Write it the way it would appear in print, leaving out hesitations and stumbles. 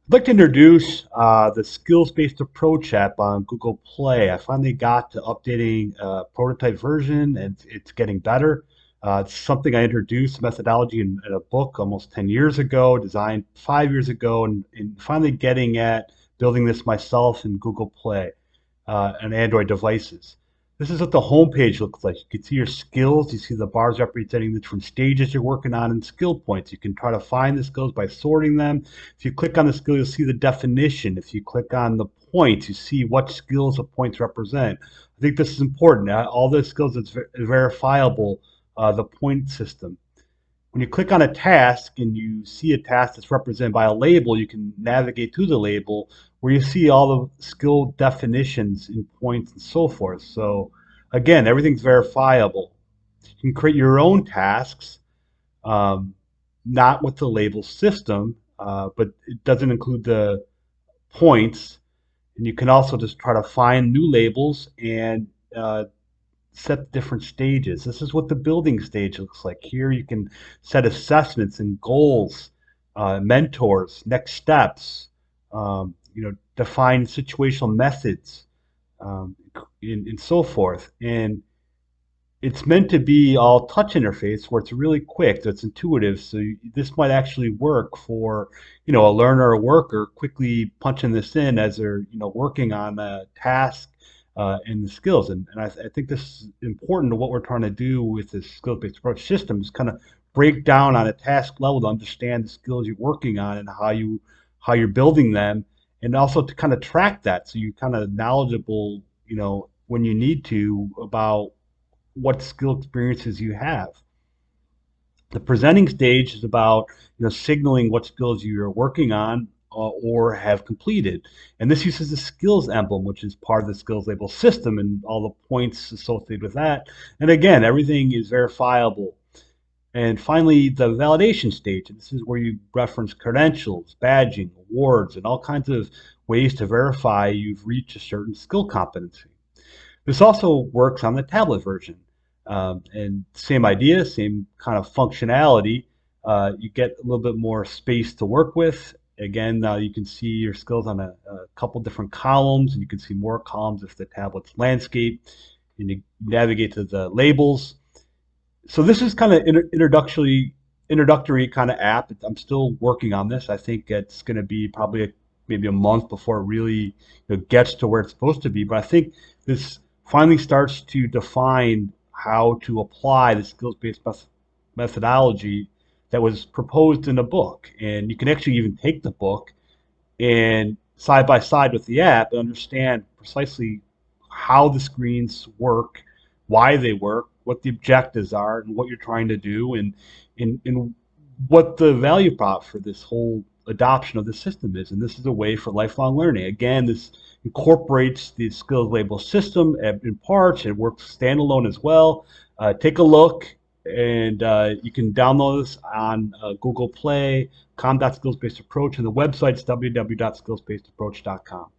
I'd like to introduce the skills-based approach app on Google Play. I finally got to updating a prototype version, and it's getting better. It's something I introduced methodology in a book almost 10 years ago, designed 5 years ago, and finally getting at building this myself in Google Play and Android devices. This is what the homepage looks like. You can see your skills. You see the bars representing the different stages you're working on and skill points. You can try to find the skills by sorting them. If you click on the skill, you'll see the definition. If you click on the points, you see what skills the points represent. I think this is important. All the skills is verifiable, the point system. When you click on a task and you see a task that's represented by a label, you can navigate to the label where you see all the skill definitions in points and so forth. So again, everything's verifiable. You can create your own tasks, um, not with the label system, but it doesn't include the points. And you can also just try to find new labels and set different stages. This is what the building stage looks like. Here you can set assessments and goals, mentors, next steps, define situational methods, um, and so forth. And it's meant to be all touch interface where it's really quick, so it's intuitive. So this might actually work for, a learner or worker quickly punching this in as they're, working on a task and the skills. And I think this is important to what we're trying to do with this skills-based approach system is kind of break down on a task level to understand the skills you're working on and how you're building them, and also to kind of track that so you're kind of knowledgeable, when you need to about what skill experiences you have. The presenting stage is about signaling what skills you're working on or have completed, and this uses the skills emblem, which is part of the skills label system and all the points associated with that. And again, everything is verifiable. And finally, the validation stage. And this is where you reference credentials, badging, awards, and all kinds of ways to verify you've reached a certain skill competency. This also works on the tablet version. And same idea, same kind of functionality. You get a little bit more space to work with. Again, you can see your skills on a couple different columns, and you can see more columns if the tablet's landscape. And you navigate to the labels. So this is kind of introductory kind of app. I'm still working on this. I think it's going to be probably maybe a month before it really gets to where it's supposed to be. But I think this finally starts to define how to apply the skills-based methodology that was proposed in the book. And you can actually even take the book and side by side with the app and understand precisely how the screens work, why they work, what the objectives are, and what you're trying to do, and what the value prop for this whole adoption of the system is. And this is a way for lifelong learning. Again, this incorporates the skills label system in parts. It works standalone as well. Take a look, and you can download this on Google Play, com.skillsbasedapproach, and the website's www.skillsbasedapproach.com.